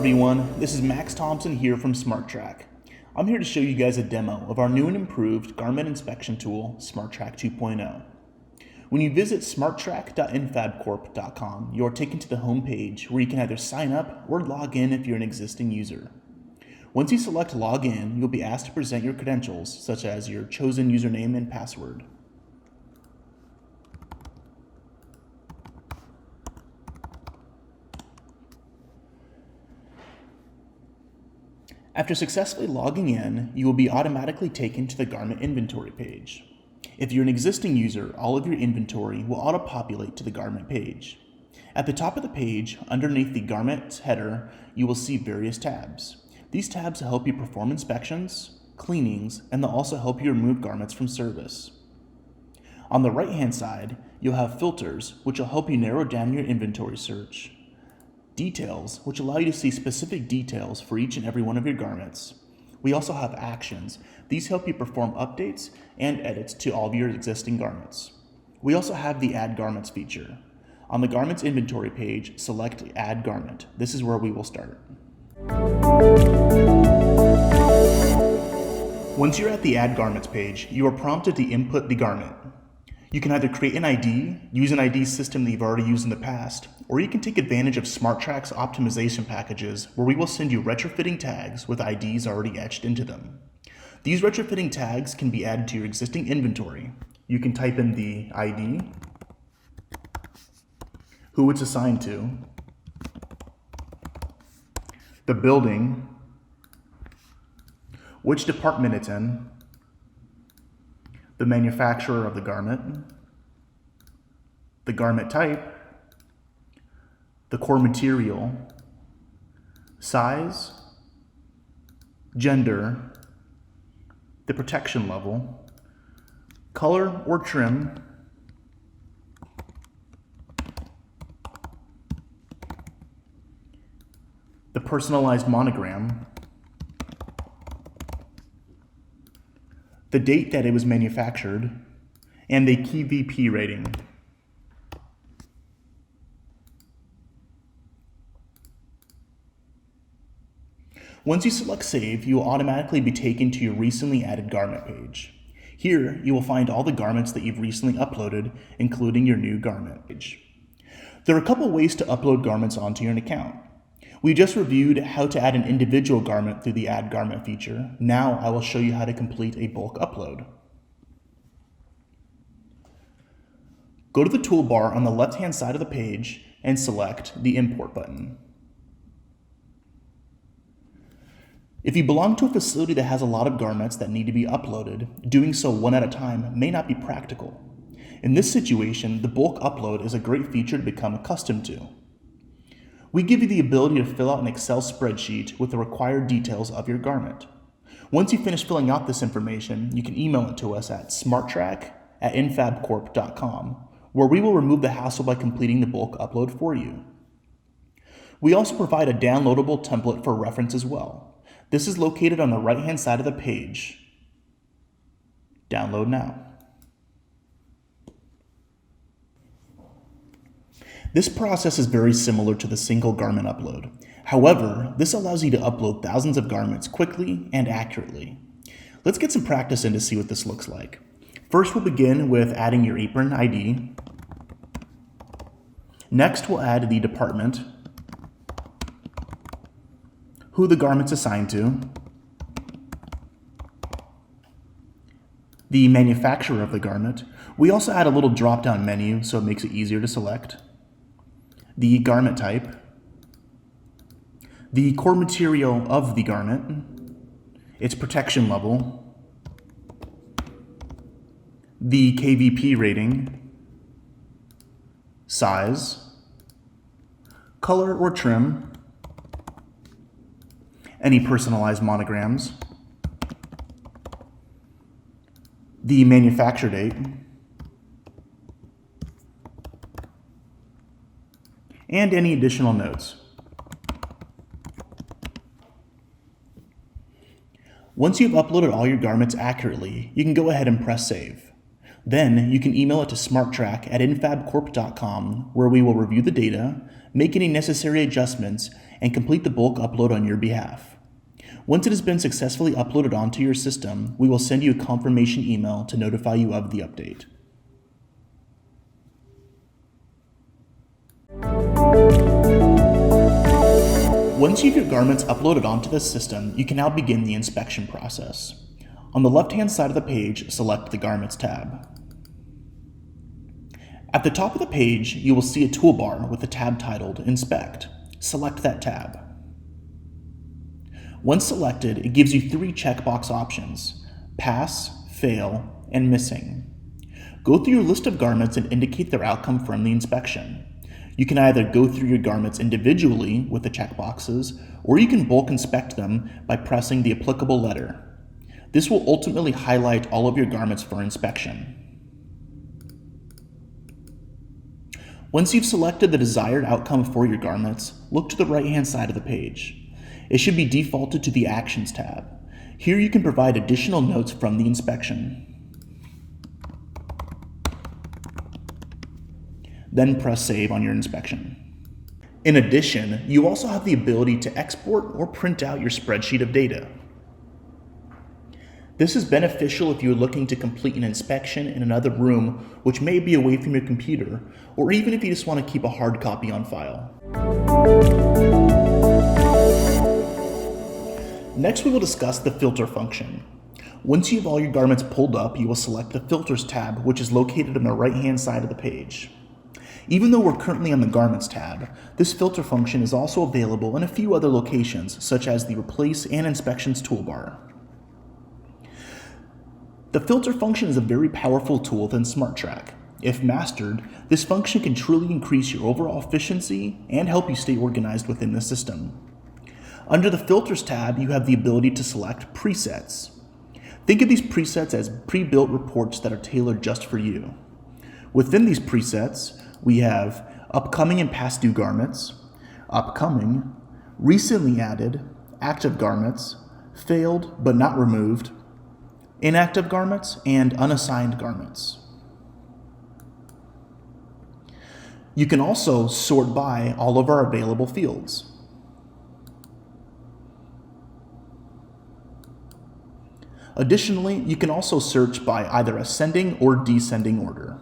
everyone, this is Max Thompson here from SmartTrack. I'm here to show you guys a demo of our new and improved garment inspection tool, SmartTrack 2.0. When you visit smarttrack.infabcorp.com, you are taken to the home page where you can either sign up or log in if you're an existing user. Once you select log in, you'll be asked to present your credentials, such as your chosen username and password. After successfully logging in, you will be automatically taken to the garment inventory page. If you're an existing user, all of your inventory will auto-populate to the garment page. At the top of the page, underneath the garment header, you will see various tabs. These tabs will help you perform inspections, cleanings, and they'll also help you remove garments from service. On the right-hand side, you'll have filters, which will help you narrow down your inventory search. Details, which allow you to see specific details for each and every one of your garments. We also have actions. These help you perform updates and edits to all of your existing garments. We also have the Add Garments feature. On the Garments inventory page, select Add Garment. This is where we will start. Once you're at the Add Garments page, you are prompted to input the garment. You can either create an ID, use an ID system that you've already used in the past, or you can take advantage of SmartTrack's optimization packages where we will send you retrofitting tags with IDs already etched into them. These retrofitting tags can be added to your existing inventory. You can type in the ID, who it's assigned to, the building, which department it's in, the manufacturer of the garment, the garment type, the core material, size, gender, the protection level, color or trim, the personalized monogram, the date that it was manufactured, and the KVP rating. Once you select Save, you will automatically be taken to your recently added garment page. Here, you will find all the garments that you've recently uploaded, including your new garment page. There are a couple ways to upload garments onto your account. We just reviewed how to add an individual garment through the Add Garment feature. Now I will show you how to complete a bulk upload. Go to the toolbar on the left-hand side of the page and select the Import button. If you belong to a facility that has a lot of garments that need to be uploaded, doing so one at a time may not be practical. In this situation, the bulk upload is a great feature to become accustomed to. We give you the ability to fill out an Excel spreadsheet with the required details of your garment. Once you finish filling out this information, you can email it to us at smarttrack@infabcorp.com, where we will remove the hassle by completing the bulk upload for you. We also provide a downloadable template for reference as well. This is located on the right-hand side of the page. Download now. This process is very similar to the single garment upload. However, this allows you to upload thousands of garments quickly and accurately. Let's get some practice in to see what this looks like. First, we'll begin with adding your apron ID. Next, we'll add the department, who the garment's assigned to, the manufacturer of the garment. We also add a little drop-down menu so it makes it easier to select, the garment type, the core material of the garment, its protection level, the KVP rating, size, color or trim, any personalized monograms, the manufacture date, and any additional notes. Once you've uploaded all your garments accurately, you can go ahead and press save. Then you can email it to smarttrack@infabcorp.com, where we will review the data, make any necessary adjustments, and complete the bulk upload on your behalf. Once it has been successfully uploaded onto your system, we will send you a confirmation email to notify you of the update. Once you have your garments uploaded onto the system, you can now begin the inspection process. On the left-hand side of the page, select the Garments tab. At the top of the page, you will see a toolbar with a tab titled Inspect. Select that tab. Once selected, it gives you 3 checkbox options: Pass, Fail, and Missing. Go through your list of garments and indicate their outcome from the inspection. You can either go through your garments individually with the checkboxes, or you can bulk inspect them by pressing the applicable letter. This will ultimately highlight all of your garments for inspection. Once you've selected the desired outcome for your garments, look to the right-hand side of the page. It should be defaulted to the Actions tab. Here you can provide additional notes from the inspection. Then press Save on your inspection. In addition, you also have the ability to export or print out your spreadsheet of data. This is beneficial if you're looking to complete an inspection in another room which may be away from your computer, or even if you just want to keep a hard copy on file. Next, we will discuss the filter function. Once you have all your garments pulled up, you will select the Filters tab, which is located on the right-hand side of the page. Even though we're currently on the Garments tab, this filter function is also available in a few other locations, such as the Replace and Inspections toolbar. The filter function is a very powerful tool within SmartTrack. If mastered, this function can truly increase your overall efficiency and help you stay organized within the system. Under the Filters tab, you have the ability to select presets. Think of these presets as pre-built reports that are tailored just for you. Within these presets, we have upcoming and past due garments, upcoming, recently added, active garments, failed but not removed, inactive garments, and unassigned garments. You can also sort by all of our available fields. Additionally, you can also search by either ascending or descending order.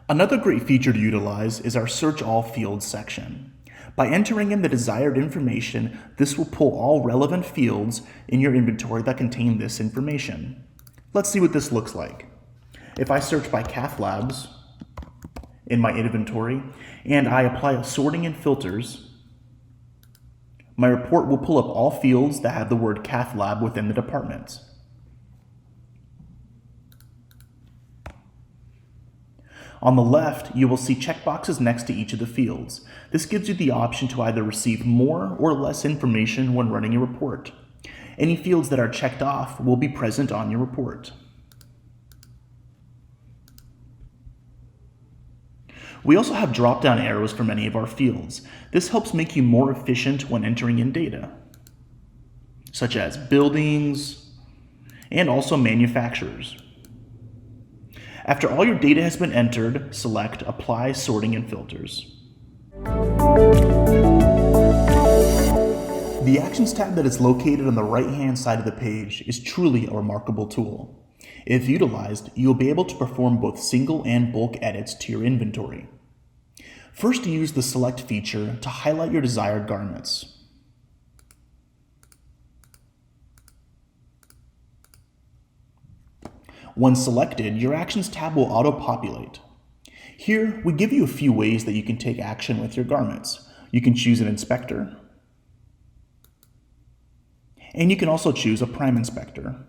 Another great feature to utilize is our Search All Fields section. By entering in the desired information, this will pull all relevant fields in your inventory that contain this information. Let's see what this looks like. If I search by Cath Labs in my inventory and I apply a sorting and filters, my report will pull up all fields that have the word Cath Lab within the departments. On the left, you will see checkboxes next to each of the fields. This gives you the option to either receive more or less information when running a report. Any fields that are checked off will be present on your report. We also have drop-down arrows for many of our fields. This helps make you more efficient when entering in data, such as buildings and also manufacturers. After all your data has been entered, select Apply Sorting and Filters. The Actions tab that is located on the right-hand side of the page is truly a remarkable tool. If utilized, you will be able to perform both single and bulk edits to your inventory. First, use the Select feature to highlight your desired garments. Once selected, your Actions tab will auto-populate. Here, we give you a few ways that you can take action with your garments. You can choose an inspector, and you can also choose a prime inspector.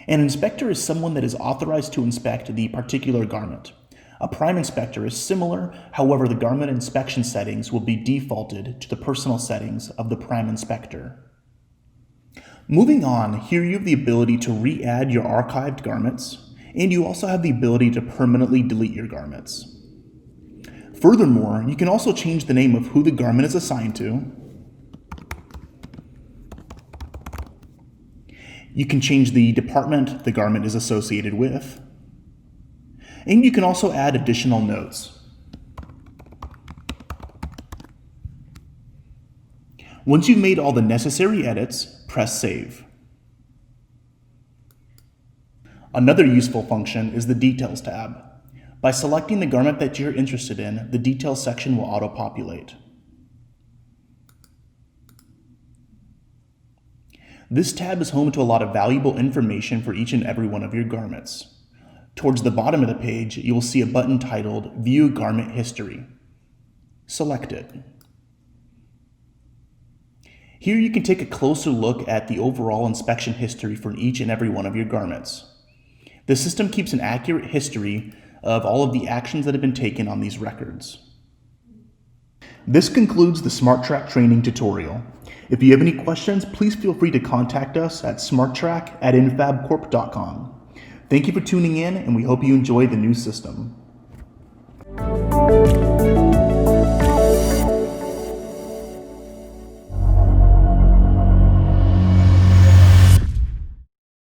An inspector is someone that is authorized to inspect the particular garment. A prime inspector is similar, however the garment inspection settings will be defaulted to the personal settings of the prime inspector. Moving on, here you have the ability to re-add your archived garments, and you also have the ability to permanently delete your garments. Furthermore, you can also change the name of who the garment is assigned to. You can change the department the garment is associated with, and you can also add additional notes. Once you've made all the necessary edits, press Save. Another useful function is the Details tab. By selecting the garment that you're interested in, the Details section will auto-populate. This tab is home to a lot of valuable information for each and every one of your garments. Towards the bottom of the page, you will see a button titled View Garment History. Select it. Here you can take a closer look at the overall inspection history for each and every one of your garments. The system keeps an accurate history of all of the actions that have been taken on these records. This concludes the SmartTrack training tutorial. If you have any questions, please feel free to contact us at smarttrack@infabcorp.com. Thank you for tuning in, and we hope you enjoy the new system.